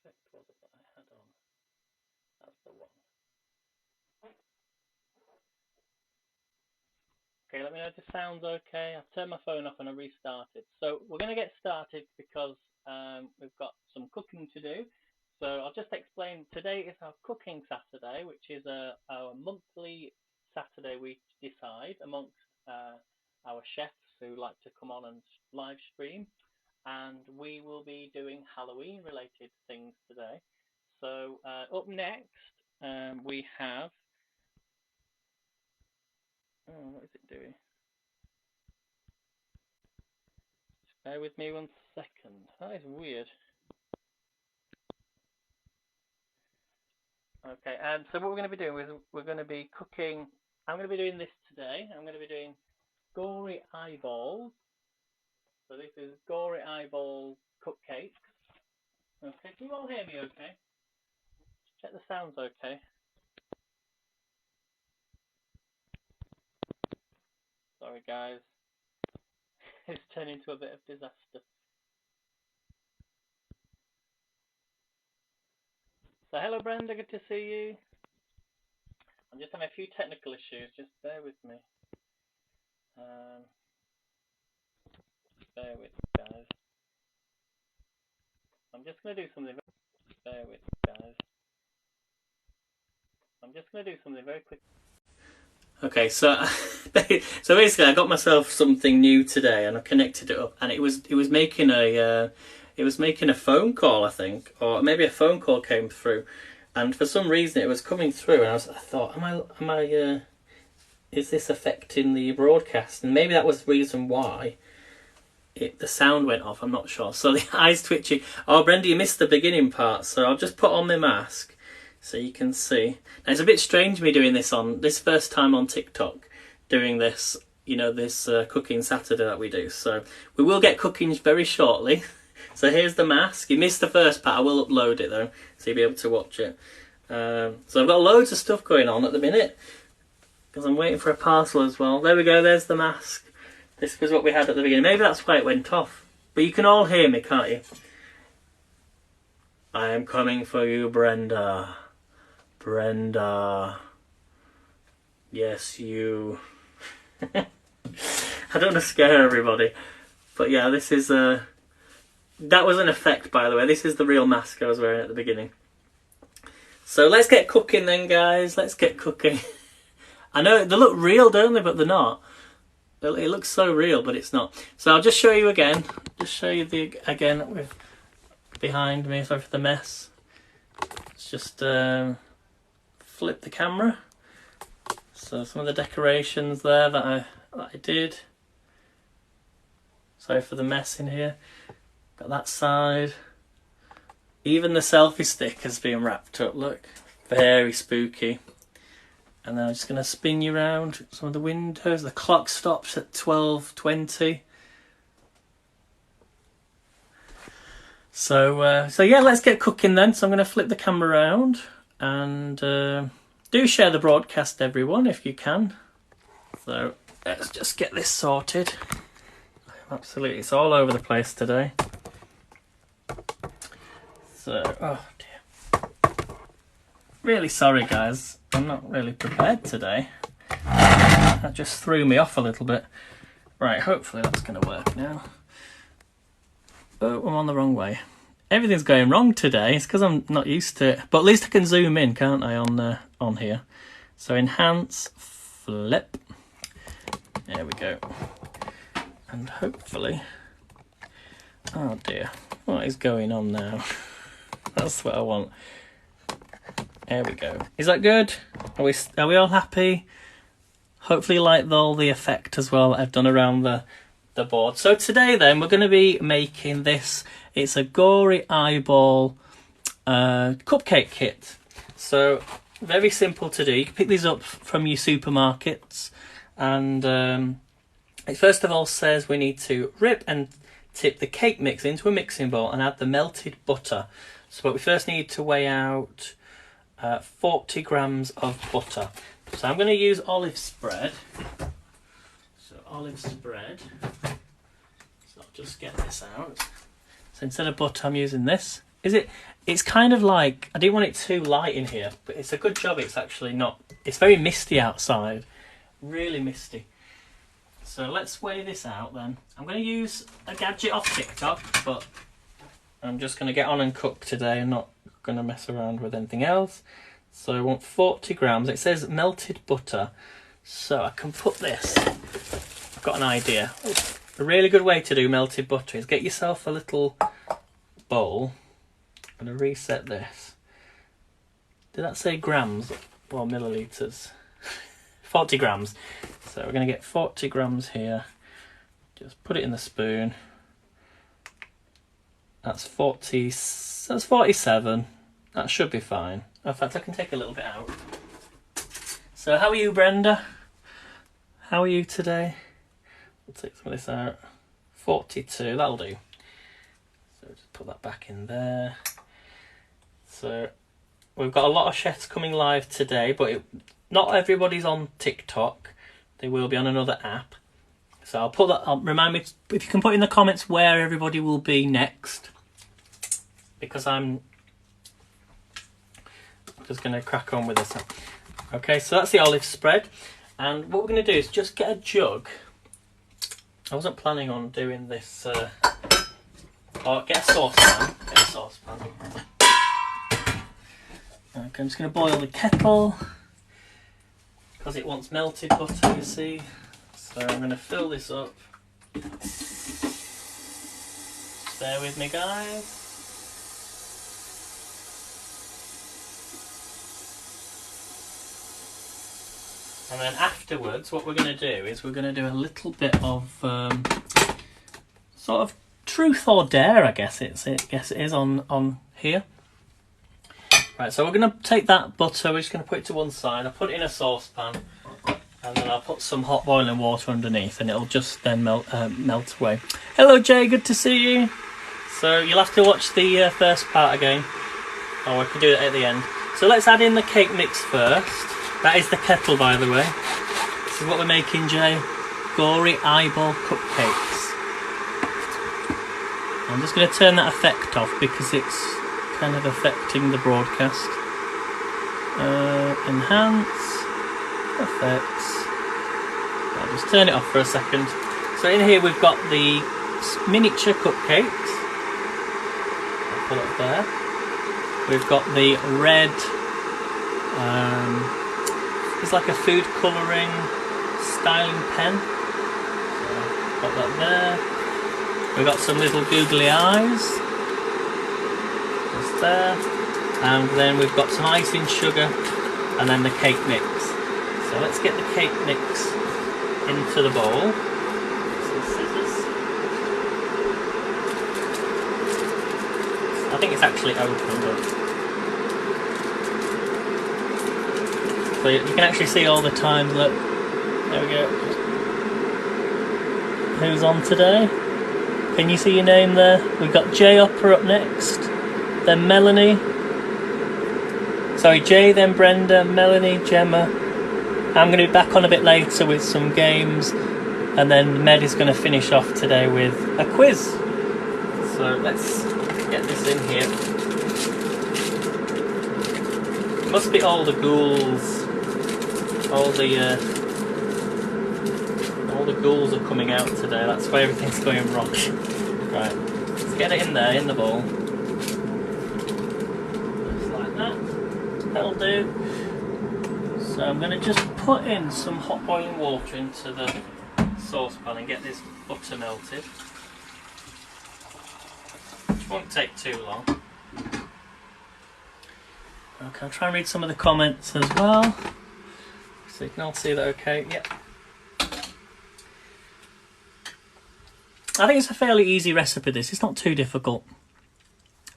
effect was it that I had on? That's the one. Okay, let me know if it sounds okay. I've turned my phone off and I restarted. So we're going to get started because we've got some cooking to do. So I'll just explain. Today is our cooking Saturday, which is our monthly Saturday we decide amongst our chefs who like to come on and live stream. And we will be doing Halloween related things today. So up next we have, oh, what is it doing? Just bear with me 1 second. That is weird. Okay, so what we're going to be doing is we're going to be cooking. I'm going to be doing this today. I'm going to be doing gory eyeballs. So this is gory eyeball cupcakes. Okay, can you all hear me okay? Check the sounds okay. Sorry guys. It's turned into a bit of disaster. So hello Brenda, good to see you. I'm just having a few technical issues, just bear with me. Bear with me guys. I'm just going to do something. Bear with me guys. I'm just going to do something very quick. Okay, so basically I got myself something new today and I connected it up and it was making a phone call, I think, or maybe a phone call came through, and for some reason it was coming through and I thought, is this affecting the broadcast? And maybe that was the reason why the sound went off. I'm not sure. So the eyes twitching. Oh, Brenda, you missed the beginning part, so I'll just put on my mask so you can see. Now, it's a bit strange me doing this on this first time on TikTok, doing this, this cooking Saturday that we do. So we will get cooking very shortly. So here's the mask. You missed the first part. I will upload it though, so you'll be able to watch it. So I've got loads of stuff going on at the minute because I'm waiting for a parcel as well. There we go. There's the mask. This was what we had at the beginning. Maybe that's why it went off. But you can all hear me, can't you? I am coming for you, Brenda. Brenda. Yes, you. I don't want to scare everybody. But yeah, this is that was an effect, by the way. This is the real mask I was wearing at the beginning. So let's get cooking then, guys. Let's get cooking. I know they look real, don't they? But they're not. It looks so real, but it's not. So I'll just show you again. Just show you again with behind me. Sorry for the mess. Let's just flip the camera. So some of the decorations there that I did. Sorry for the mess in here. Got that side. Even the selfie stick has been wrapped up. Look, very spooky. And then I'm just going to spin you around some of the windows. The clock stops at 12:20. So yeah, let's get cooking then. So I'm going to flip the camera around and do share the broadcast, everyone, if you can. So let's just get this sorted. Absolutely, it's all over the place today. So, oh dear. Really sorry, guys. I'm not really prepared today. That just threw me off a little bit. Right, hopefully that's going to work now. Oh, I'm on the wrong way. Everything's going wrong today. It's because I'm not used to it. But at least I can zoom in, can't I, on here? So enhance, flip. There we go. And hopefully... Oh dear. What is going on now? That's what I want. There we go. Is that good? Are we all happy? Hopefully you like all the effect as well that I've done around the board. So today then we're going to be making this. It's a gory eyeball cupcake kit. So very simple to do. You can pick these up from your supermarkets. And it first of all says we need to rip and tip the cake mix into a mixing bowl and add the melted butter. So but we first need to weigh out 40 grams of butter. So I'm going to use olive spread. So olive spread. So I'll just get this out. So instead of butter, I'm using this. Is it? It's kind of like, I didn't want it too light in here, but it's a good job it's actually not. It's very misty outside. Really misty. So let's weigh this out then. I'm going to use a gadget off TikTok, but I'm just going to get on and cook today. I'm not going to mess around with anything else. So I want 40 grams. It says melted butter. So I can put this. I've got an idea. A really good way to do melted butter is get yourself a little bowl. I'm going to reset this. Did that say grams or millilitres? 40 grams. So we're going to get 40 grams here. Just put it in the spoon. That's 40. That's 47. That should be fine. In fact, I can take a little bit out. So how are you, Brenda? How are you today? We'll take some of this out. 42. That'll do. So just put that back in there. So we've got a lot of chefs coming live today, but not everybody's on TikTok. They will be on another app. So I'll put that. Remind me if you can put in the comments where everybody will be next, because I'm just going to crack on with this. Okay, so that's the olive spread, and what we're going to do is just get a jug. I wasn't planning on doing this. Or get a saucepan. Get a saucepan. Okay, I'm just going to boil the kettle because it wants melted butter, you see. So I'm going to fill this up. Just bear with me, guys. And then afterwards, what we're going to do is we're going to do a little bit of sort of truth or dare, I guess it is on here. Right, so we're going to take that butter, we're just going to put it to one side. I'll put it in a saucepan, and then I'll put some hot boiling water underneath, and it'll just then melt away. Hello, Jay, good to see you. So you'll have to watch the first part again, or we can do it at the end. So let's add in the cake mix first. That is the kettle, by the way. This is what we're making, Jay. Gory eyeball cupcakes. I'm just going to turn that effect off because it's kind of affecting the broadcast. Enhance. Effects. I'll just turn it off for a second. So in here we've got the miniature cupcakes. I'll pull it there. We've got the red... it's like a food colouring styling pen. So got that there. We've got some little googly eyes. Just there. And then we've got some icing sugar and then the cake mix. So let's get the cake mix into the bowl. Some scissors. I think it's actually open, but... So you can actually see all the times. Look, there we go. Who's on today? Can you see your name there? We've got Jay Upper up next, then Melanie. Sorry, Jay, then Brenda, Melanie, Gemma. I'm going to be back on a bit later with some games, and then Med is going to finish off today with a quiz. So let's get this in here. It must be all the ghouls. All the ghouls are coming out today. That's why everything's going wrong. Right, let's get it in there, in the bowl. Just like that. That'll do. So I'm going to just put in some hot boiling water into the saucepan and get this butter melted. Which won't take too long. Okay, I'll try and read some of the comments as well. So you can all see that okay. Yep. I think it's a fairly easy recipe, this. It's not too difficult.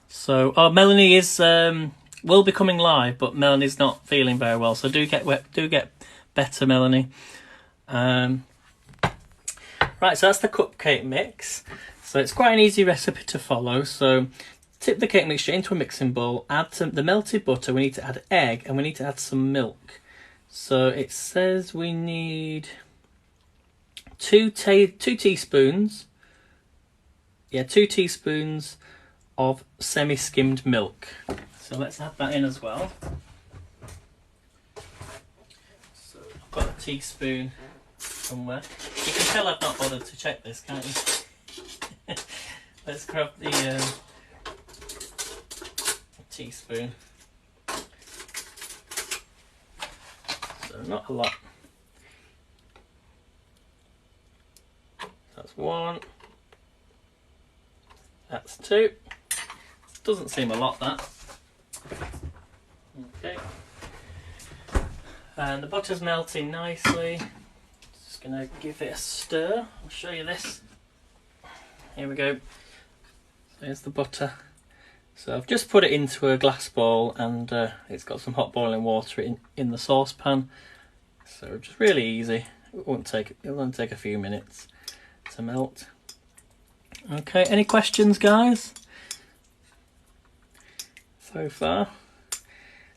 So, Melanie is will be coming live, but Melanie's not feeling very well. So do get better, Melanie. Right, so that's the cupcake mix. So it's quite an easy recipe to follow. So tip the cake mixture into a mixing bowl. Add the melted butter. We need to add egg, and we need to add some milk. So it says we need two teaspoons. Yeah, 2 teaspoons of semi-skimmed milk. So let's add that in as well. So I've got a teaspoon somewhere. You can tell I've not bothered to check this, can't you? Let's grab the teaspoon. So not a lot. That's 1. That's 2. Doesn't seem a lot, that. Okay. And the butter's melting nicely. Just going to give it a stir. I'll show you this. Here we go. There's the butter. So I've just put it into a glass bowl, and it's got some hot boiling water in the saucepan. So just really easy. It won't take a few minutes to melt. Okay, any questions, guys, so far?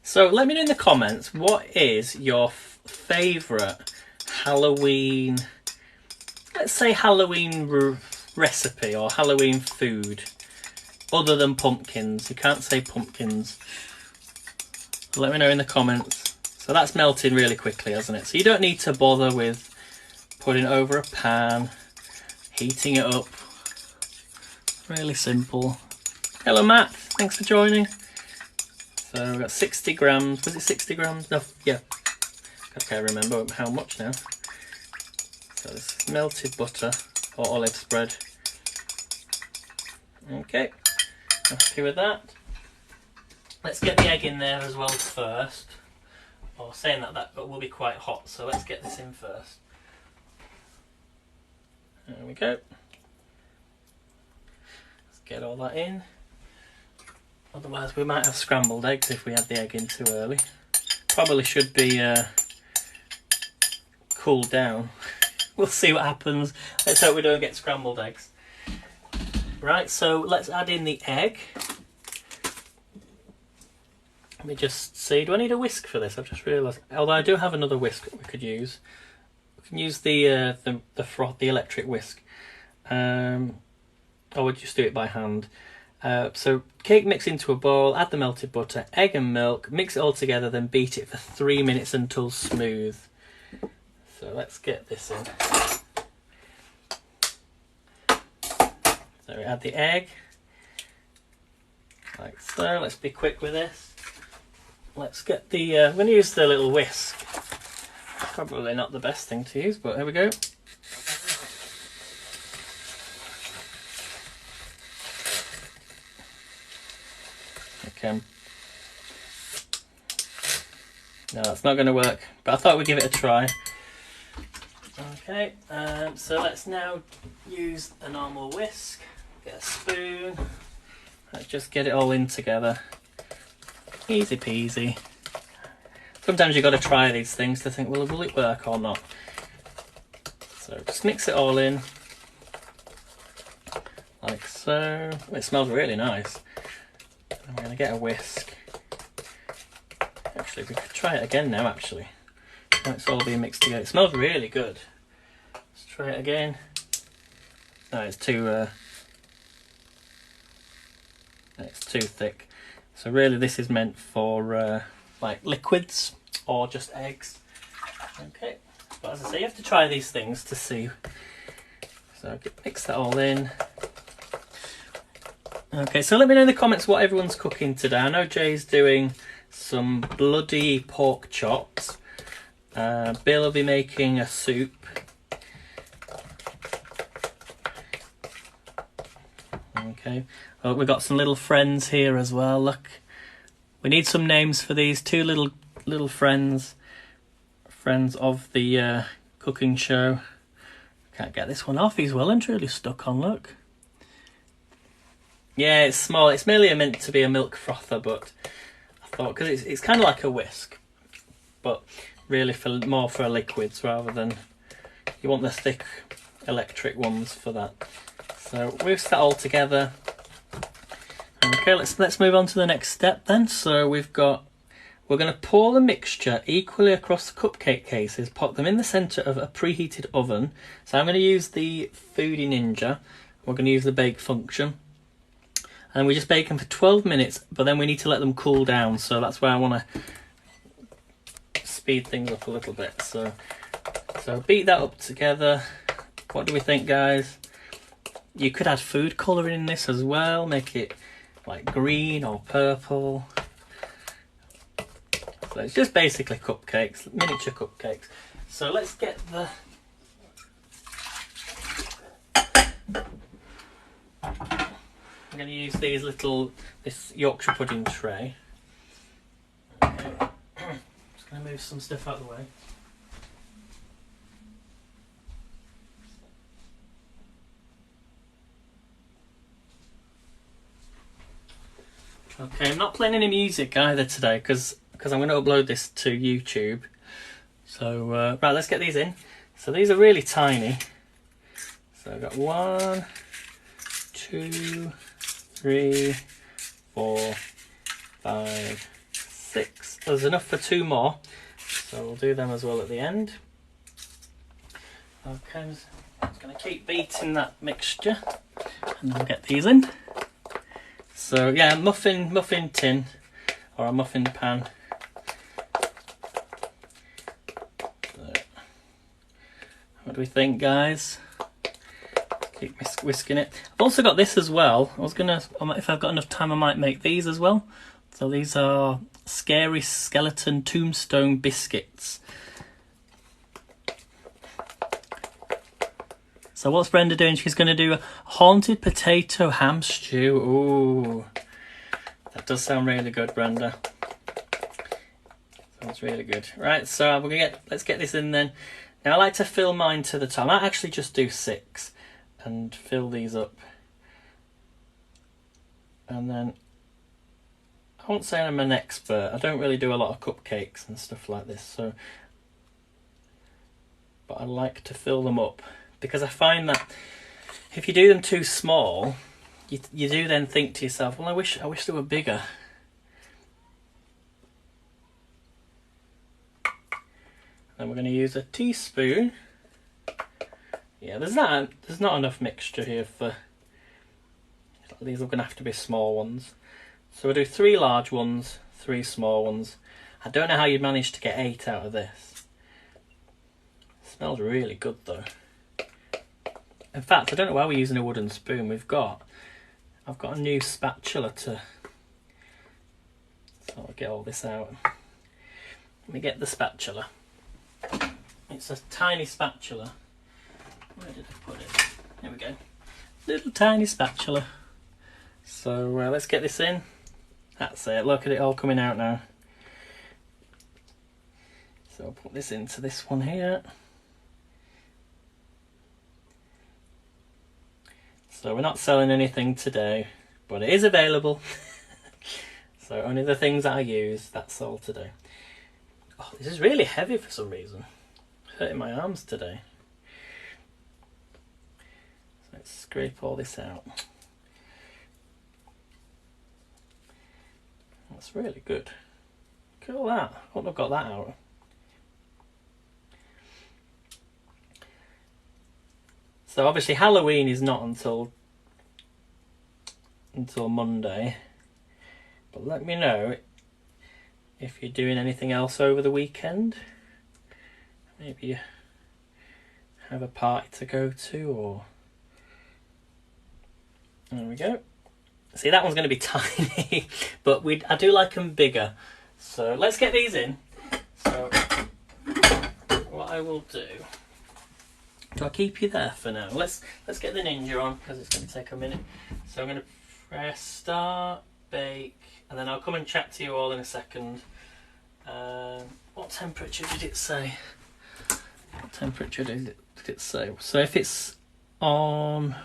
So let me know in the comments, what is your favourite Halloween, let's say Halloween recipe or Halloween food, other than pumpkins? You can't say pumpkins. Let me know in the comments. So that's melting really quickly, hasn't it? So you don't need to bother with putting it over a pan, heating it up. Really simple. Hello Matt, thanks for joining. So we've got 60 grams, was it 60 grams? No, yeah. I can't remember how much now. So this is melted butter or olive spread. Okay, happy with that. Let's get the egg in there as well first. Or saying that will be quite hot, so let's get this in first. There we go. Get all that in. Otherwise we might have scrambled eggs if we add the egg in too early. Probably should be cooled down. We'll see what happens. Let's hope we don't get scrambled eggs. Right, so let's add in the egg. Let me just see, do I need a whisk for this? I've just realised, although I do have another whisk that we could use. We can use the electric whisk. I would just do it by hand. So cake mix into a bowl, add the melted butter, egg and milk, mix it all together, then beat it for 3 minutes until smooth. So let's get this in. So we add the egg, like so. Let's be quick with this. Let's get the, I'm going to use the little whisk. Probably not the best thing to use, but here we go. Okay. No, that's not going to work, but I thought we'd give it a try. Okay, so let's now use a normal whisk. Get a spoon. Let's just get it all in together. Easy peasy. Sometimes you've got to try these things to think, well, will it work or not? So just mix it all in. Like so. It smells really nice. I'm going to get a whisk. Actually, we could try it again now, actually. It's all being mixed together. It smells really good. Let's try it again. No, it's too thick. So really this is meant for like liquids or just eggs. Okay, but as I say, you have to try these things to see. So mix that all in. Okay, so let me know in the comments what everyone's cooking today. I know Jay's doing some bloody pork chops. Bill will be making a soup. Okay, oh, we've got some little friends here as well. Look, we need some names for these two little friends of the cooking show. Can't get this one off. He's well and truly stuck on. Look. Yeah, it's small. It's merely meant to be a milk frother, but I thought because it's kind of like a whisk, but really more for liquids rather than you want the thick electric ones for that. So whisk that all together. Okay, let's move on to the next step then. So we're going to pour the mixture equally across the cupcake cases, pop them in the centre of a preheated oven. So I'm going to use the Foodie Ninja. We're going to use the bake function. and we just bake them for 12 minutes, but then we need to let them cool down, so that's why I want to speed things up a little bit. So beat that up together. What do we think, guys? You could add food colouring in this as well, make it like green or purple. So it's just basically cupcakes, miniature cupcakes. So let's get the... I'm going to use this Yorkshire pudding tray. Okay. Just going to move some stuff out of the way. Okay, I'm not playing any music either today because I'm going to upload this to YouTube. So right, let's get these in. So these are really tiny. So I've got 1, 2, 3, 4, 5, 6. There's enough for 2 more, so we'll do them as well at the end. Okay, I'm just going to keep beating that mixture, and then we'll get these in. So yeah, muffin tin or a muffin pan. So, what do we think, guys? Keep whisking it. I've also got this as well. If I've got enough time, I might make these as well. So these are Scary Skeleton Tombstone Biscuits. So what's Brenda doing? She's going to do a haunted potato ham stew. Ooh, that does sound really good, Brenda. Sounds really good. Right, so let's get this in then. Now I like to fill mine to the top. I might actually just do 6. And fill these up, and then I won't say I'm an expert. I don't really do a lot of cupcakes and stuff like this, but I like to fill them up because I find that if you do them too small, you do then think to yourself, well, I wish they were bigger. Then we're going to use a teaspoon. Yeah, there's not enough mixture here for... These are going to have to be small ones. So we'll do 3 large ones, 3 small ones. I don't know how you'd manage to get 8 out of this. It smells really good though. In fact, I don't know why we're using a wooden spoon. I've got a new spatula to... So I'll get all this out. Let me get the spatula. It's a tiny spatula. Where did I put it? Here we go. Little tiny spatula. So let's get this in. That's it. Look at it all coming out now. So I'll put this into this one here. So we're not selling anything today, but it is available. So only the things that I use, that's all today. Oh, this is really heavy for some reason. Hurting my arms today. Let's scrape all this out. That's really good. Look at all that. I wouldn't have got that out. So obviously Halloween is not until Monday. But let me know if you're doing anything else over the weekend. Maybe you have a party to go to, or... There we go. See, that one's going to be tiny, but I do like them bigger. So let's get these in. So what I will do I keep you there for now? Let's get the Ninja on because it's going to take a minute. So I'm going to press start, bake, and then I'll come and chat to you all in a second. What temperature did it say? What temperature did it say? So if it's on...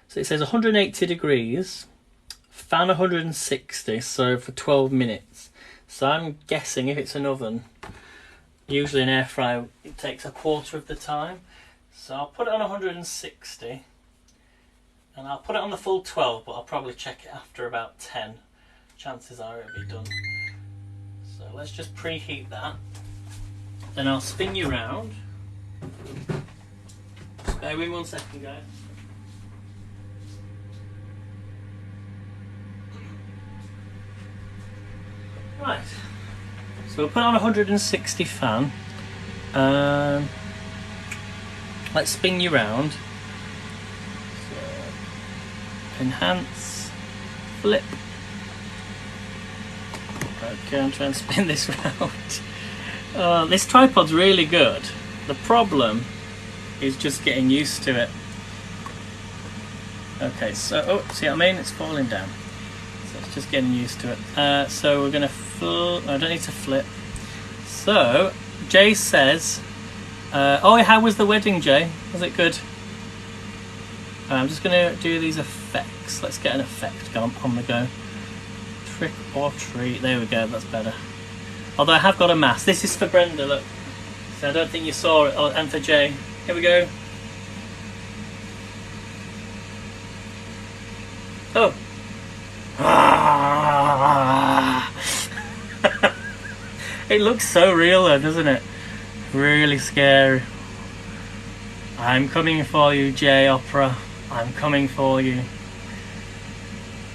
So it says 180 degrees, fan 160, so for 12 minutes. So I'm guessing if it's an oven, usually an air fryer, it takes a quarter of the time. So I'll put it on 160, and I'll put it on the full 12, but I'll probably check it after about 10. Chances are it'll be done. So let's just preheat that. Then I'll spin you round. Just bear with me 1 second, guys. Right, so we'll put on 160 fan. Let's spin you round. So, enhance, flip. Okay, I'm trying to spin this round. This tripod's really good. The problem is just getting used to it. Okay, so, oh, see what I mean? It's falling down. So it's just getting used to it. So we're going to I don't need to flip. So, Jay says, oh, how was the wedding, Jay? Was it good? I'm just going to do these effects. Let's get an effect on the go. Trick or treat. There we go, that's better. Although I have got a mask. This is for Brenda, look. So I don't think you saw it. Oh, and for Jay. Here we go. Oh. It looks so real though, doesn't it? Really scary. I'm coming for you, Jay Opera. I'm coming for you.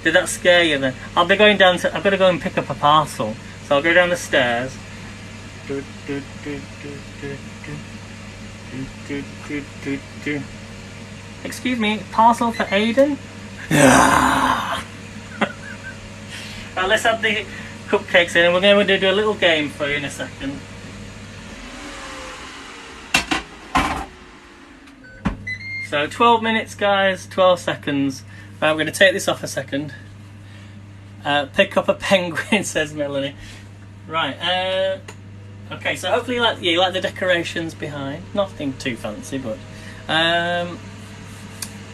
Did that scare you then? I'll be going down to, I've got to go and pick up a parcel. So I'll go down the stairs. Excuse me, parcel for Aiden? Right, let's add the cupcakes in and we're going to do a little game for you in a second. So 12 minutes guys, 12 seconds. Right, we're going to take this off a second. Pick up a penguin, says Melanie. Right, okay, so hopefully you like the decorations behind. Nothing too fancy, but...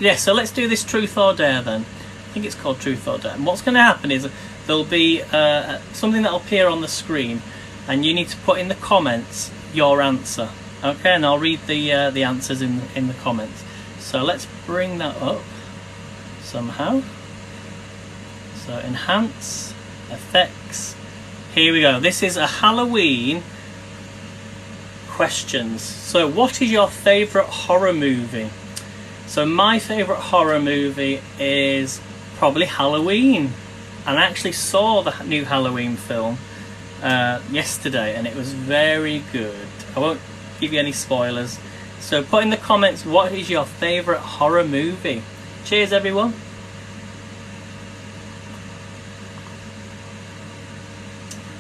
yeah, so let's do this truth or dare then. I think it's called truth or dare. And what's going to happen is there'll be something that'll appear on the screen and you need to put in the comments your answer. Okay, and I'll read the answers in the comments. So let's bring that up somehow. So enhance, effects. Here we go. This is a Halloween questions. So what is your favourite horror movie? So my favourite horror movie is probably Halloween. And I actually saw the new Halloween film yesterday and it was very good. I won't give you any spoilers. So put in the comments what is your favourite horror movie. Cheers everyone.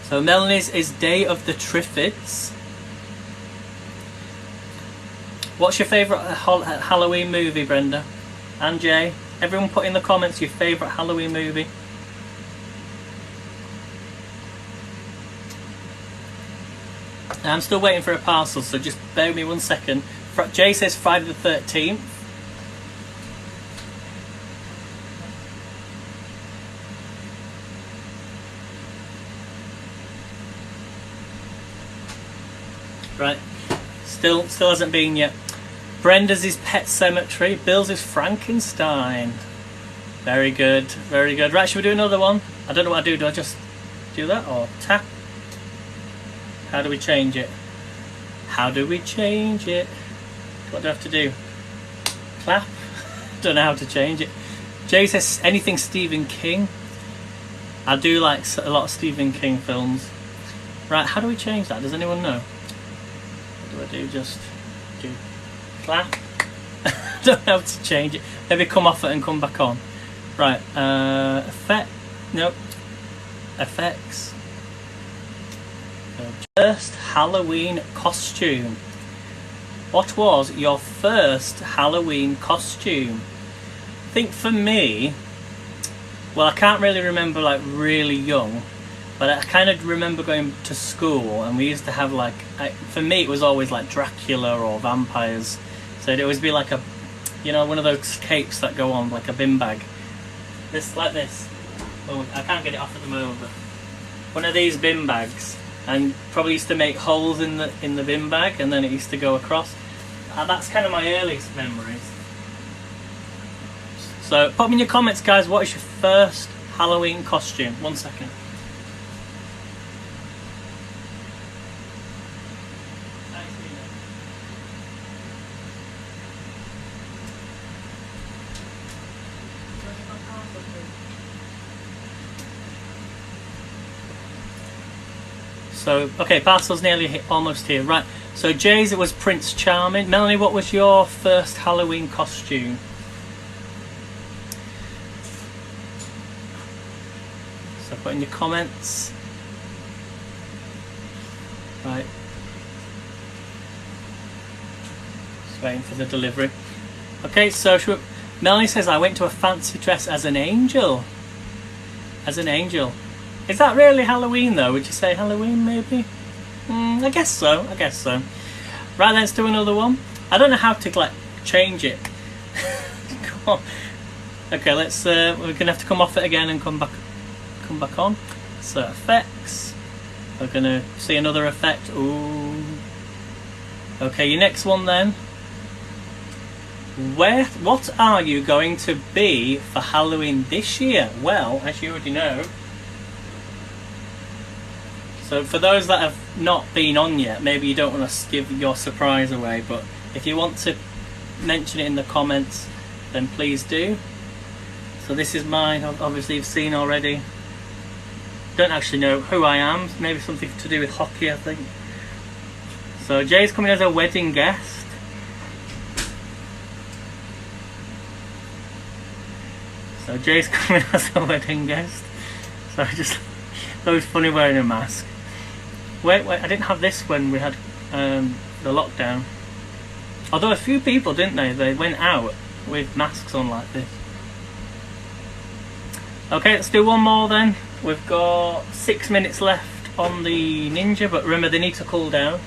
So Melanie's is Day of the Triffids. What's your favourite Halloween movie, Brenda? And Jay? Everyone put in the comments your favourite Halloween movie. I'm still waiting for a parcel, so just bear with me 1 second. Jay says Friday the 13th. Right, still hasn't been yet. Brenda's is Pet Cemetery. Bill's is Frankenstein. Very good, very good. Right, should we do another one? I don't know what I do. Do I just do that or tap? How do we change it? How do we change it? What do I have to do? Clap? Don't know how to change it. Jay says anything Stephen King. I do like a lot of Stephen King films. Right, how do we change that? Does anyone know? What do I do? Just do clap? Don't know how to change it. Maybe come off it and come back on. Right, effect. Nope. Effects. First Halloween costume. What was your first Halloween costume? I think for me, well, I can't really remember like really young, but I kind of remember going to school and we used to have like, for me it was always like Dracula or vampires. So it'd always be like a, you know, one of those capes that go on like a bin bag. This, like this. Oh, I can't get it off at the moment, but one of these bin bags. And probably used to make holes in the bin bag and then it used to go across. That's kind of my earliest memories. So put me in your comments guys, what is your first Halloween costume? 1 second. So, okay, parcel's nearly almost here. Right, so Jay's, it was Prince Charming. Melanie, what was your first Halloween costume? So put in your comments. Right. Just waiting for the delivery. Okay, so Melanie says, I went to a fancy dress as an angel. As an angel. Is that really Halloween though? Would you say Halloween maybe? I guess so. I guess so. Right, let's do another one. I don't know how to like change it. Come on. Okay, let's. We're gonna have to come off it again and come back on. So effects. We're gonna see another effect. Ooh. Okay, your next one then. What are you going to be for Halloween this year? Well, as you already know. So for those that have not been on yet, maybe you don't want to give your surprise away, but if you want to mention it in the comments, then please do. So this is mine, obviously you've seen already. Don't actually know who I am, maybe something to do with hockey, I think. So Jay's coming as a wedding guest. So Jay's coming as a wedding guest. So just, that was funny wearing a mask. Wait, I didn't have this when we had the lockdown. Although a few people, didn't they? They went out with masks on like this. Okay, let's do one more then. We've got 6 minutes left on the ninja, but remember they need to cool down.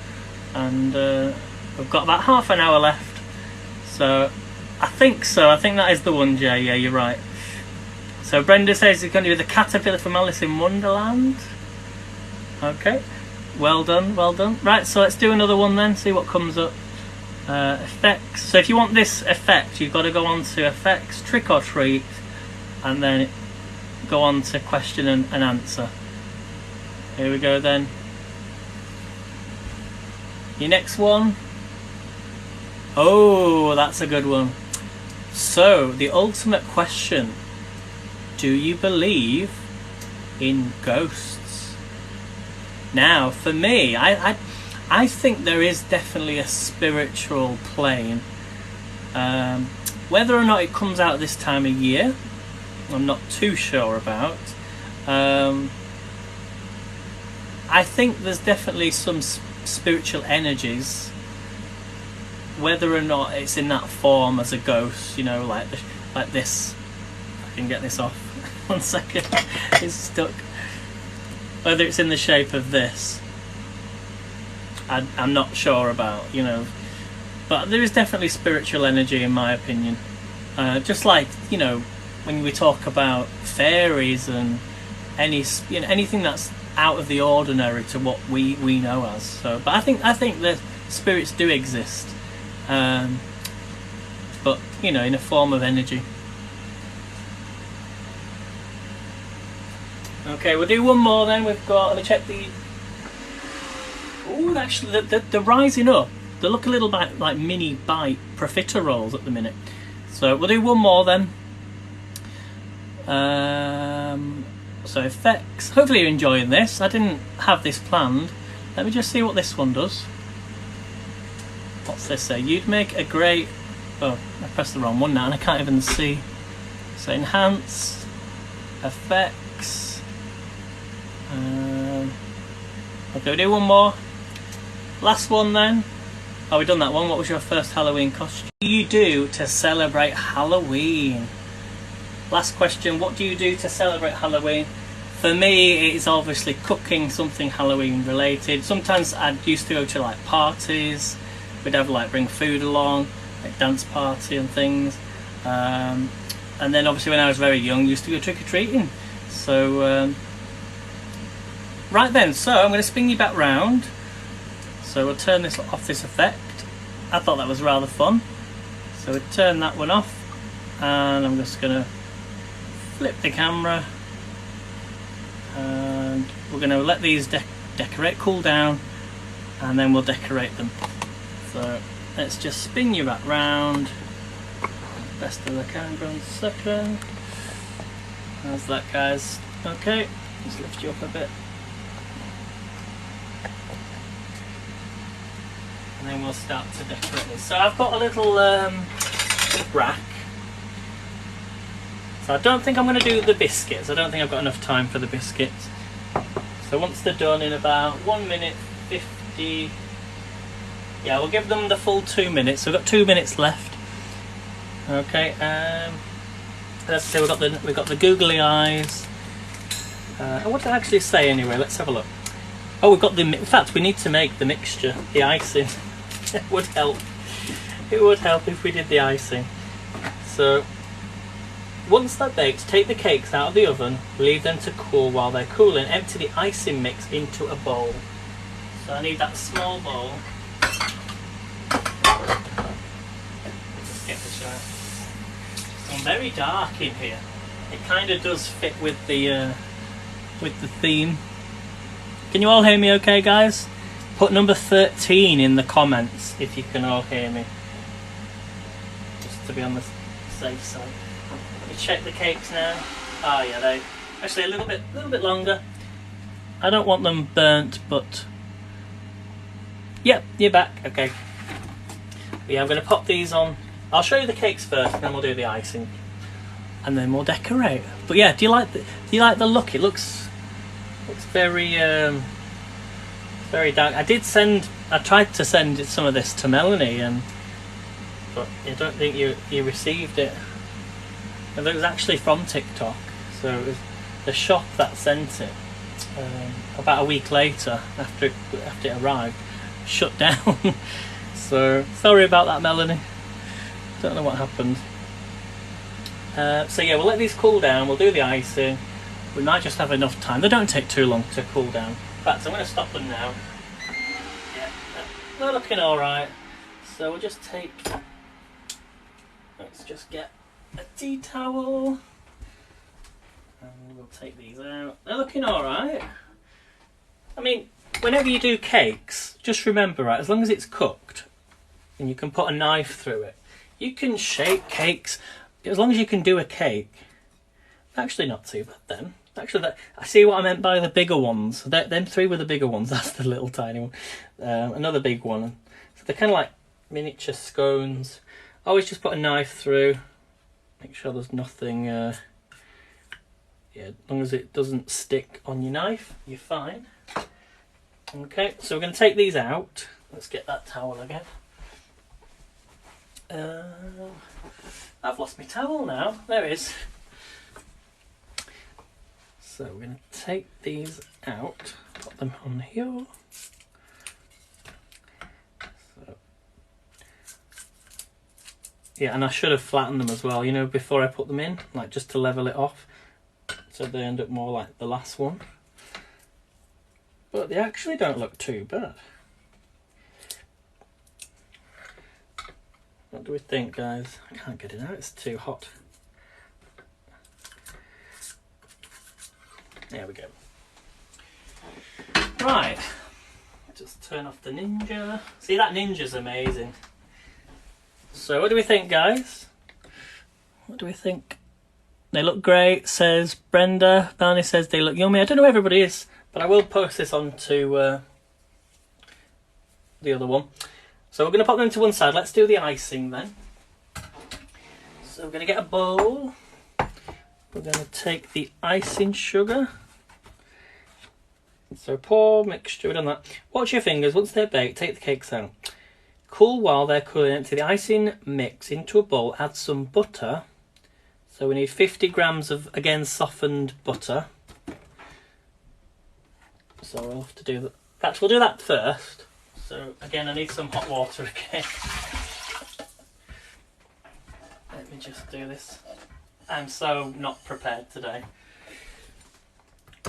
And we've got about half an hour left. So, I think that is the one, Jay. Yeah, you're right. So Brenda says it's going to be the caterpillar from Alice in Wonderland. Okay. Well done, well done. Right, so let's do another one then, see what comes up. Effects. So if you want this effect, you've got to go on to effects, trick or treat, and then go on to question and answer. Here we go then. Your next one. Oh, that's a good one. So, the ultimate question. Do you believe in ghosts? Now, for me, I think there is definitely a spiritual plane. Whether or not it comes out this time of year, I'm not too sure about. I think there's definitely some spiritual energies. Whether or not it's in that form as a ghost, you know, like this. If I can get this off. 1 second. It's stuck. Whether it's in the shape of this, I'm not sure about, you know, but there is definitely spiritual energy in my opinion. Just like, you know, when we talk about fairies and anything that's out of the ordinary to what we know as. So, but I think the spirits do exist, but you know, in a form of energy. Okay, we'll do one more then. We've got, let me check the... Oh, actually, they're rising up. They look a little bit like mini bite profiteroles at the minute. So we'll do one more then. So effects. Hopefully you're enjoying this. I didn't have this planned. Let me just see what this one does. What's this say? You'd make a great... Oh, I pressed the wrong one now and I can't even see. So enhance, effects. Okay, we'll do one more. Last one then. Oh, we've done that one. What was your first Halloween costume? What do you do to celebrate Halloween? Last question. What do you do to celebrate Halloween? For me, it's obviously cooking something Halloween related. Sometimes I used to go to like parties. We'd have like bring food along, like dance party and things. And then obviously when I was very young, used to go trick-or-treating. So... right then, so I'm going to spin you back round. So we'll turn this off, this effect. I thought that was rather fun. So we'll turn that one off. And I'm just going to flip the camera. And we're going to let these decorate, cool down. And then we'll decorate them. So let's just spin you back round. Best of the camera 1 second. How's that, guys? Okay, let's lift you up a bit. and then we'll start to decorate this. So I've got a little rack. So I don't think I'm going to do the biscuits. I don't think I've got enough time for the biscuits. So once they're done in about 1 minute 50, yeah, we'll give them the full 2 minutes. So we've got 2 minutes left. Okay, let's see. We've got the googly eyes. What did I actually say anyway? Let's have a look. Oh, we've got the. In fact, we need to make the mixture, the icing. It would help. It would help if we did the icing. So once they're baked, take the cakes out of the oven, leave them to cool. While they're cooling, empty the icing mix into a bowl. So I need that small bowl. Let's get this right. It's very dark in here. It kind of does fit with the theme. Can you all hear me okay, guys? Put number 13 in the comments if you can all hear me. Just to be on the safe side. Let me check the cakes now. Oh yeah, they actually a little bit longer. I don't want them burnt, but yep, you're back. Okay. Yeah, I'm going to pop these on. I'll show you the cakes first, and then we'll do the icing, and then we'll decorate. But yeah, do you like the look? It looks very very dark. I tried to send some of this to Melanie, but I don't think you received it. It was actually from TikTok, so it was the shop that sent it. About a week later, after it arrived, shut down. So sorry about that, Melanie. Don't know what happened. So yeah, we'll let these cool down. We'll do the icing. We might just have enough time. They don't take too long to cool down. In fact, I'm going to stop them now. Yeah, they're looking all right. So we'll just take. Let's just get a tea towel, and we'll take these out. They're looking all right. I mean, whenever you do cakes, just remember, right? As long as it's cooked, and you can put a knife through it, you can shape cakes. As long as you can do a cake. Actually, not too bad then. Actually, I see what I meant by the bigger ones. Them three were the bigger ones. That's the little tiny one. Another big one. So they're kind of like miniature scones. Always just put a knife through. Make sure there's nothing. Yeah, as long as it doesn't stick on your knife, you're fine. Okay, so we're going to take these out. Let's get that towel again. I've lost my towel now. There it is. So we're going to take these out, put them on here. So, yeah, and I should have flattened them as well, you know, before I put them in, like just to level it off, so they end up more like the last one. But they actually don't look too bad. What do we think, guys? I can't get it out, it's too hot. There we go. Right, just turn off the Ninja. See, that Ninja's amazing. So what do we think, guys? What do we think? They look great, says Brenda. Barney says they look yummy. I don't know where everybody is, but I will post this onto the other one. So we're going to pop them to one side. Let's do the icing then. So we're going to get a bowl. We're going to take the icing sugar. So pour mixture, we've done that. Watch your fingers. Once they're baked, take the cakes out. Cool while they're cooling. Empty the icing mix into a bowl. Add some butter. So we need 50 grams of, again, softened butter. So we'll have to do that. In fact, we'll do that first. So again, I need some hot water again. Let me just do this. I'm so not prepared today.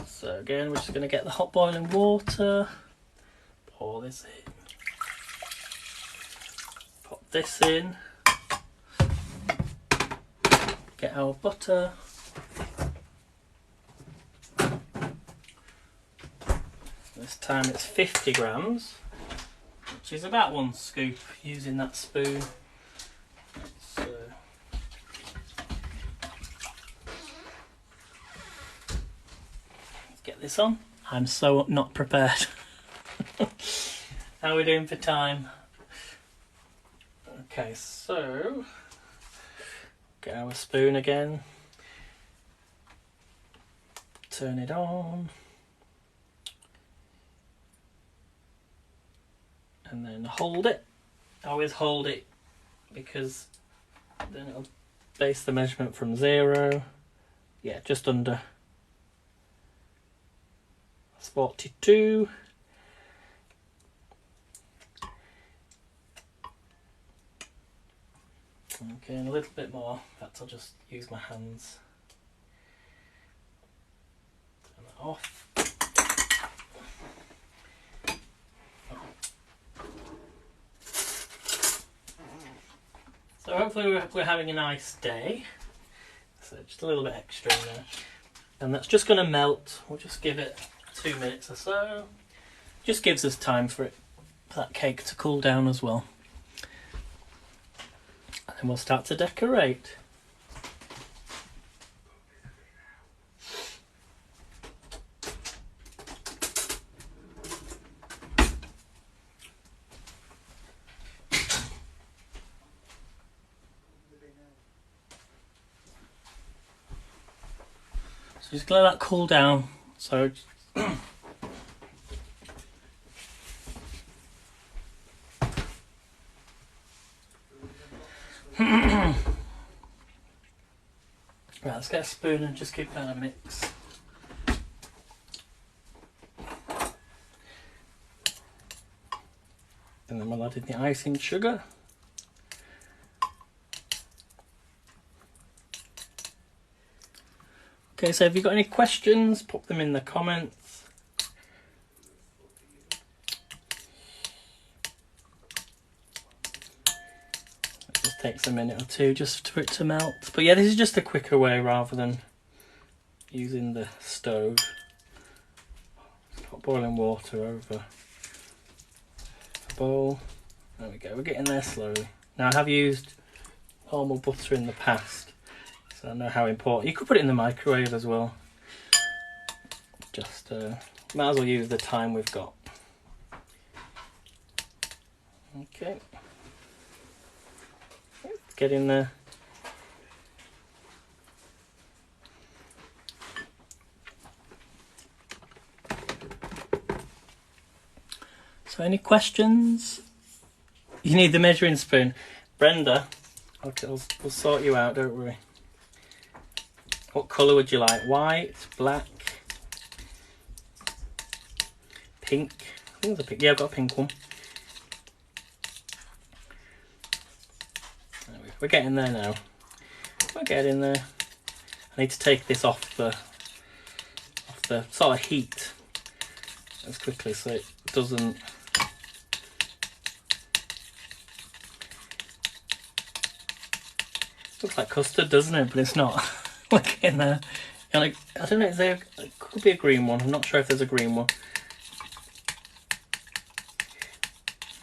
So again, we're just going to get the hot boiling water. Pour this in. Pop this in. Get our butter. This time it's 50 grams, which is about 1 scoop using that spoon. So let's get this on. I'm so not prepared. How are we doing for time? Okay, so get our spoon again, turn it on, and then hold it. Always hold it because then it'll base the measurement from 0. Yeah, just under. That's 42. Okay, and a little bit more. In fact, I'll just use my hands. Turn that off. So hopefully we're having a nice day. So just a little bit extra in there. And that's just going to melt. We'll just give it 2 minutes or so. Just gives us time for that cake to cool down as well. And then we'll start to decorate. So just let that cool down. So right, let's get a spoon and just give that a mix. And then we'll add in the icing sugar. Okay, so if you've got any questions, pop them in the comments. It just takes a minute or two just for it to melt. But yeah, this is just a quicker way rather than using the stove. Put boiling water over a bowl. There we go, we're getting there slowly. Now I have used normal butter in the past, so I know how important. You could put it in the microwave as well. Just might as well use the time we've got. Okay. Get in there. So any questions? You need the measuring spoon. Brenda, okay, we'll sort you out, don't worry. What colour would you like? White, black, pink? I think there's a pink. Yeah, I've got a pink one. There we go. We're getting there now. We're getting there. I need to take this off the sort of heat as quickly so it doesn't. Looks like custard, doesn't it? But it's not. Look in there. I don't know, it could be a green one. I'm not sure if there's a green one.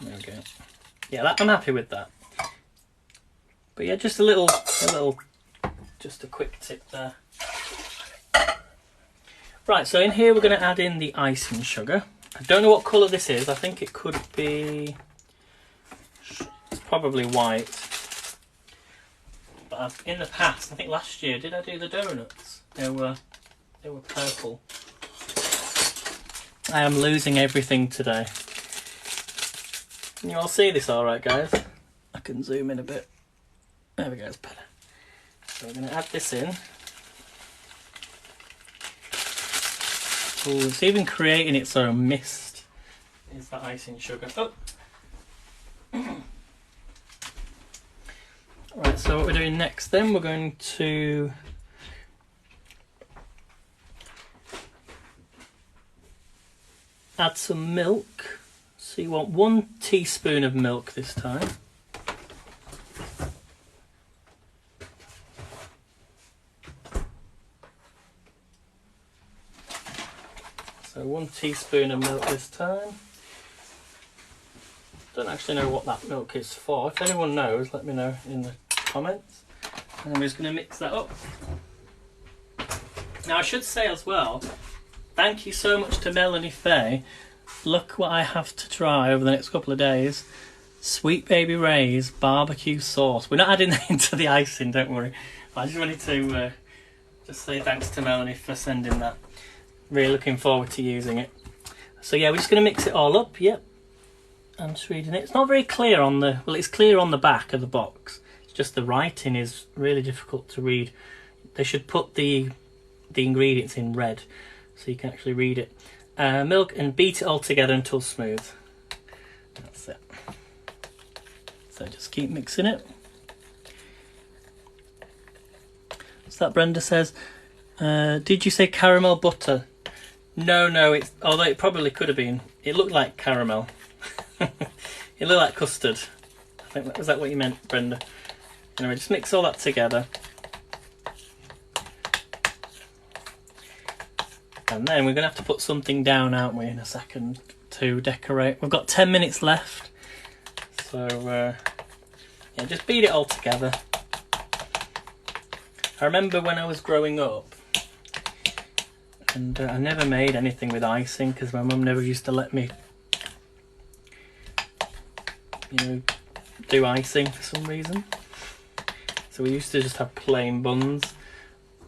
There we go. Yeah, I'm happy with that. But yeah, just just a quick tip there. Right, so in here we're going to add in the icing sugar. I don't know what colour this is. I think it could be. It's probably white. But in the past, I think last year, did I do the donuts? They were purple. I am losing everything today. Can you all see this all right, guys? I can zoom in a bit. There we go, it's better. So we're going to add this in. Oh, it's even creating its own mist. Is that icing sugar? Oh. Right, so what we're doing next then, we're going to add some milk. So you want 1 teaspoon of milk this time. So 1 teaspoon of milk this time. Don't actually know what that milk is for. If anyone knows, let me know in the comments. And then we're just going to mix that up. Now I should say as well, thank you so much to Melanie Faye. Look what I have to try over the next couple of days. Sweet Baby Ray's barbecue sauce. We're not adding that into the icing, don't worry. I just wanted to just say thanks to Melanie for sending that. Really looking forward to using it. So yeah, we're just going to mix it all up. Yep. I'm just reading it. It's not very clear on the... Well, it's clear on the back of the box. It's just the writing is really difficult to read. They should put the ingredients in red so you can actually read it. Milk and beat it all together until smooth. That's it. So just keep mixing it. What's that Brenda says? Did you say caramel butter? No, it's, although it probably could have been. It looked like caramel. It looked like custard. I think was that what you meant, Brenda? Anyway, just mix all that together. And then we're going to have to put something down, aren't we, in a second to decorate. We've got 10 minutes left. So, yeah, just beat it all together. I remember when I was growing up, and I never made anything with icing because my mum never used to let me, you know, do icing for some reason. So we used to just have plain buns,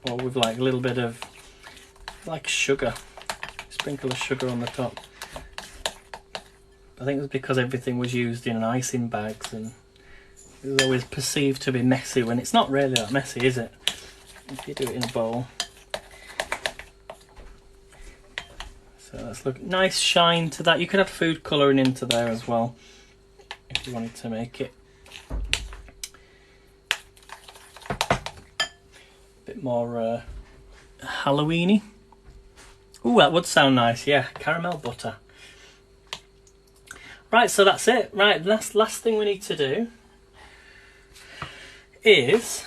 or with like a little bit of like sugar, sprinkle of sugar on the top. I think it was because everything was used in icing bags and it was always perceived to be messy when it's not really that messy, is it? If you do it in a bowl. So let's look, nice shine to that. You could have food colouring into there as well if you wanted to make it a bit more Halloweeny. Ooh, that would sound nice, yeah, caramel butter. Right, so that's it. Right, last thing we need to do is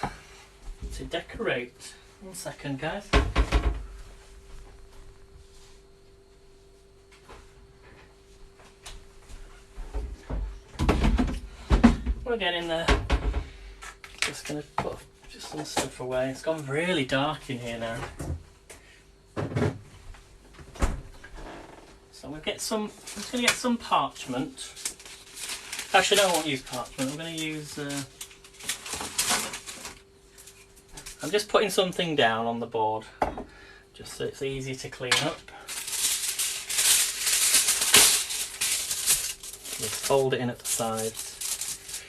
to decorate. 1 second, guys. We're getting there. Just gonna put just some stuff away. It's gone really dark in here now. So we'll get some. I'm just going to get some parchment. Actually, no, I won't use parchment. I'm going to use. I'm just putting something down on the board, just so it's easy to clean up. Just fold it in at the sides.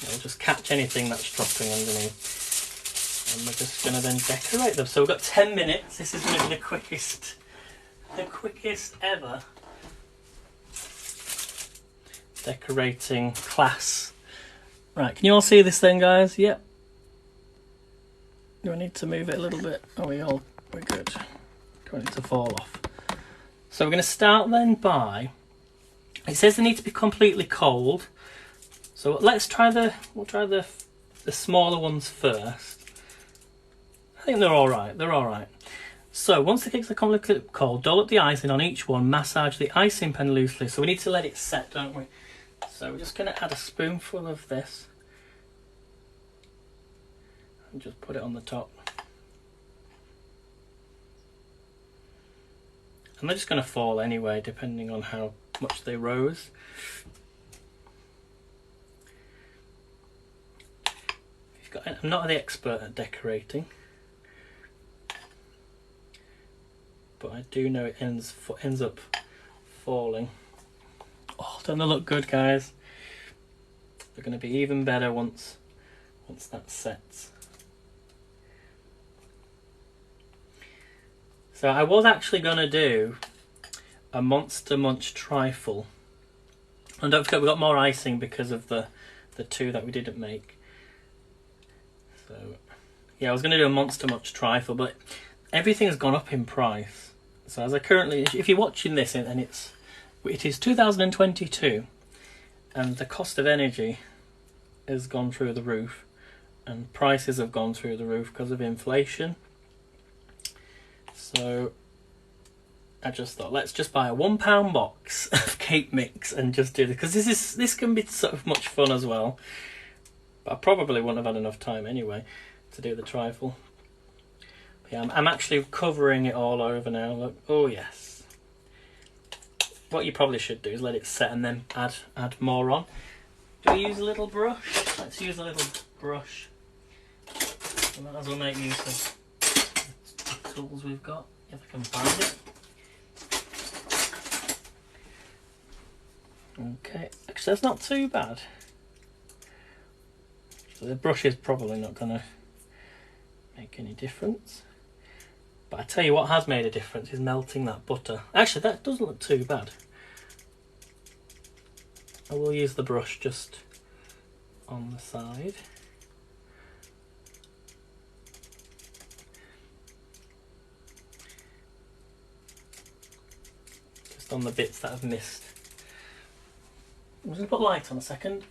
It'll just catch anything that's dropping underneath. And we're just going to then decorate them. So we've got 10 minutes. This is going to be the quickest ever decorating class. Right, can you all see this thing, guys? Yep. Do I need to move it a little bit? We're good. Do I need to fall off? So we're going to start then by, it says they need to be completely cold. So let's try we'll try the smaller ones first. I think they're alright, So once the cakes are completely cold, dollop the icing on each one, massage the icing pen loosely. So we need to let it set, don't we? So we're just going to add a spoonful of this and just put it on the top. And they're just going to fall anyway, depending on how much they rose. I'm not the expert at decorating, but I do know it ends up falling. Oh, don't they look good, guys? They're going to be even better once that sets. So I was actually going to do a Monster Munch trifle, and don't forget we've got more icing because of the two that we didn't make. So yeah, I was going to do a Monster Munch trifle, but everything has gone up in price. So as I currently, if you're watching this and it is 2022 and the cost of energy has gone through the roof and prices have gone through the roof because of inflation. So I just thought, let's just buy a £1 box of cake mix and just do this, because this can be sort of much fun as well. But I probably wouldn't have had enough time anyway to do the trifle. But yeah, I'm actually covering it all over now. Look, oh yes. What you probably should do is let it set and then add more on. Do we use a little brush? Let's use a little brush. We might as well make use of the tools we've got, if I can find it. Okay, actually that's not too bad. So the brush is probably not going to make any difference. But I tell you what has made a difference is melting that butter. Actually, that doesn't look too bad. I will use the brush just on the side. Just on the bits that I've missed. I'm just going to put light on a second.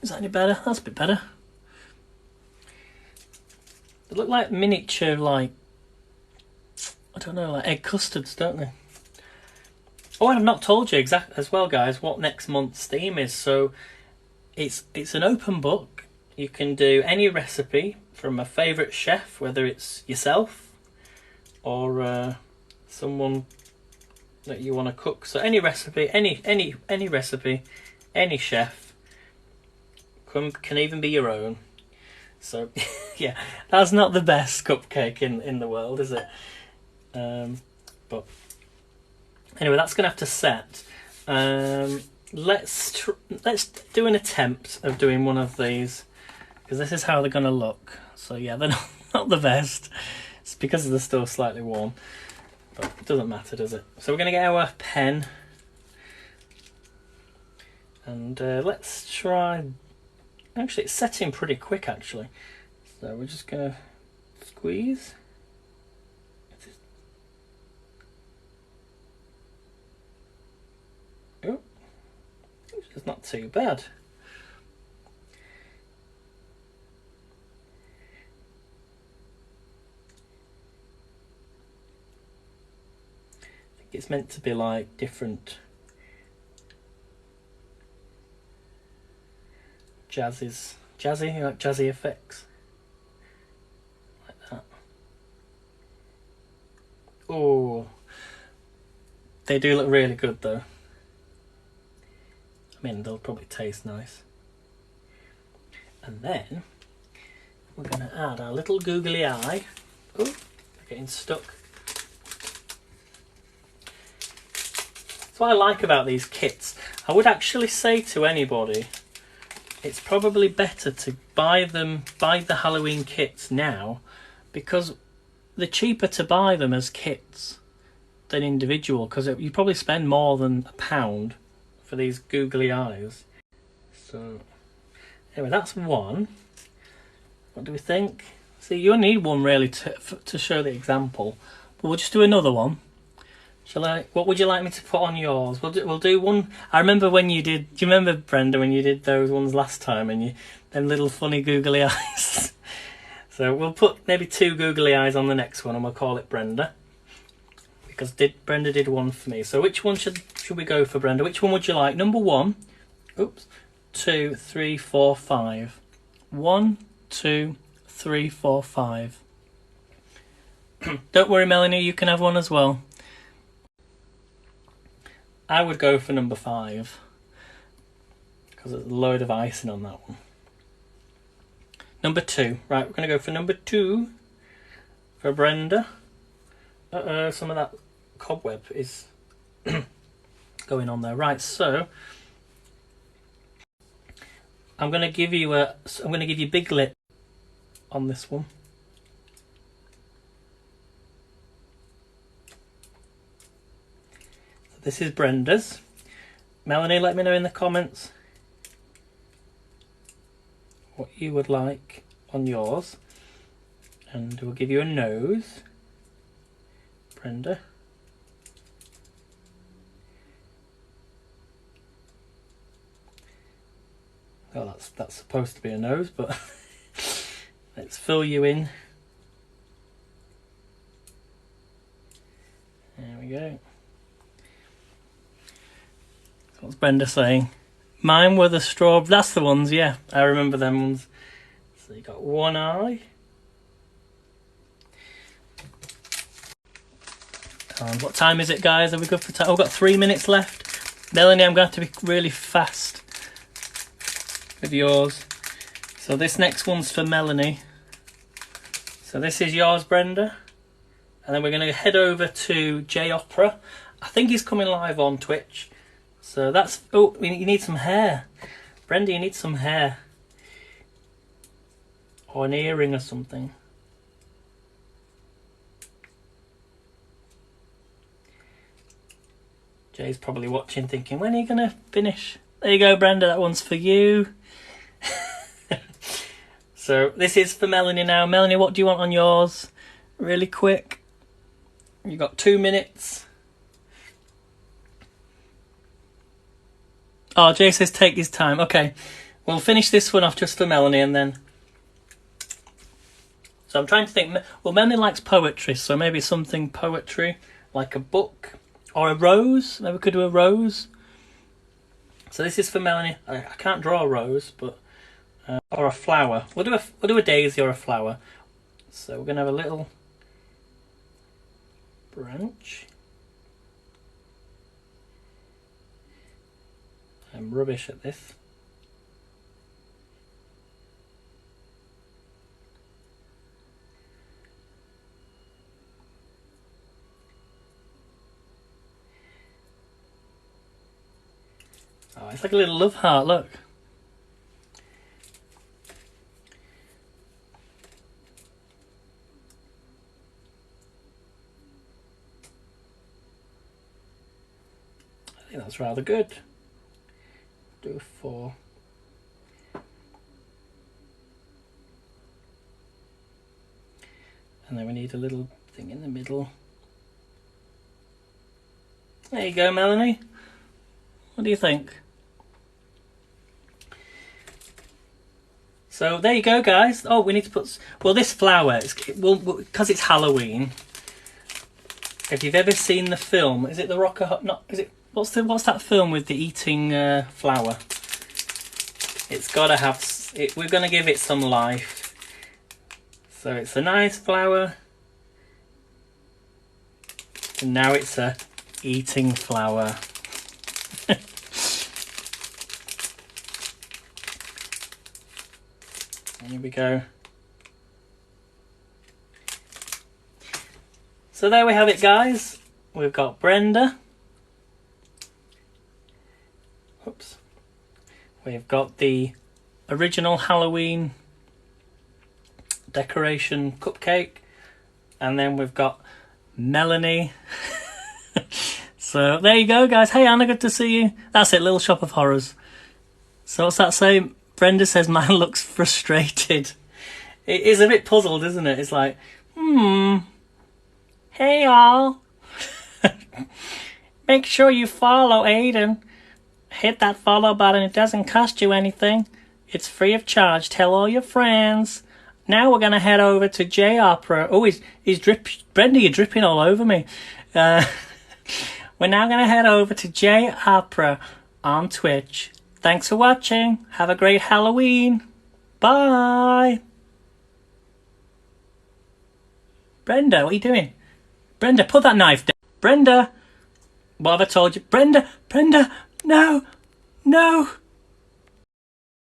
Is that any better? That's a bit better. They look like miniature, like, I don't know, like egg custards, don't they? Oh, and I've not told you exactly as well, guys, what next month's theme is. So it's an open book. You can do any recipe from a favourite chef, whether it's yourself or someone that you want to cook. So any recipe, any recipe, any chef can even be your own. So yeah, that's not the best cupcake in the world, is it? But anyway, that's gonna have to set. Let's do an attempt of doing one of these, because this is how they're gonna look. So yeah, they're not the best. It's because they're still slightly warm, but it doesn't matter, does it? So we're gonna get our pen, and let's try. Actually, it's setting pretty quick, actually. So we're just gonna squeeze. Oh, it's not too bad. I think it's meant to be like different jazzy, like jazzy effects. Like that. Oh, they do look really good though. I mean, they'll probably taste nice. And then we're going to add our little googly eye. Oh, they're getting stuck. That's what I like about these kits. I would actually say to anybody, it's probably better to buy the Halloween kits now, because they're cheaper to buy them as kits than individual, because you probably spend more than £1 for these googly eyes. So anyway, that's one. What do we think? See, you only need one really to show the example, but we'll just do another one. Shall I? What would you like me to put on yours? We'll do one. I remember when you did. Do you remember, Brenda, when you did those ones last time, and them little funny googly eyes? So we'll put maybe 2 googly eyes on the next one, and we'll call it Brenda, because Brenda did one for me. So which one should we go for, Brenda? Which one would you like? Number 1. Oops. 2, 3, 4, 5. 1, 2, 3, 4, 5. Don't worry, Melanie, you can have one as well. I would go for number 5, because there's a load of icing on that one. Number 2. Right, we're going to go for number 2 for Brenda. Some of that cobweb is going on there. Right, so I'm going to give you big lip on this one. This is Brenda's. Melanie, let me know in the comments what you would like on yours. And we'll give you a nose, Brenda. Well, that's supposed to be a nose, but let's fill you in. There we go. What's Brenda saying? Mine were the strawberry. That's the ones, yeah. I remember them ones. So you got one eye. And what time is it, guys? Are we good for time? Oh, we've got 3 minutes left. Melanie, I'm going to have to be really fast. with yours. So this next one's for Melanie. So this is yours, Brenda. And then we're going to head over to J Opera. I think he's coming live on Twitch. So that's... Oh, you need some hair. Brenda, you need some hair. Or an earring or something. Jay's probably watching thinking, when are you going to finish? There you go, Brenda, that one's for you. So this is for Melanie now. Melanie, what do you want on yours? Really quick. You got 2 minutes. Oh, Jay says take his time. Okay, we'll finish this one off just for Melanie and then... So I'm trying to think... Well, Melanie likes poetry, so maybe something poetry, like a book or a rose. Maybe we could do a rose. So this is for Melanie. I can't draw a rose, but... or a flower. We'll do a daisy or a flower. So we're going to have a little branch. I'm rubbish at this. Oh, it's like a little love heart, look. I think that's rather good. Do 4. And then we need a little thing in the middle. There you go, Melanie. What do you think? So there you go, guys. Oh, we need to put... Well, this flower, because it's Halloween. If you've ever seen the film, is it the Rocker... Not, is it... What's that film with the eating flower? It's got to have... we're going to give it some life. So it's a nice flower. And now it's a eating flower. Here we go. So there we have it, guys. We've got Brenda. Oops. We've got the original Halloween decoration cupcake. And then we've got Melanie. So there you go, guys. Hey, Anna, good to see you. That's it, Little Shop of Horrors. So what's that say? Brenda says mine looks frustrated. It is a bit puzzled, isn't it? It's like, hey y'all. Make sure you follow Aiden. Hit that follow button. It doesn't cost you anything. It's free of charge. Tell all your friends. Now we're going to head over to J Opera. Oh, he's Brenda, you're dripping all over me. We're now going to head over to J Opera on Twitch. Thanks for watching. Have a great Halloween. Bye. Brenda, what are you doing? Brenda, put that knife down. Brenda, what have I told you? Brenda, no, no.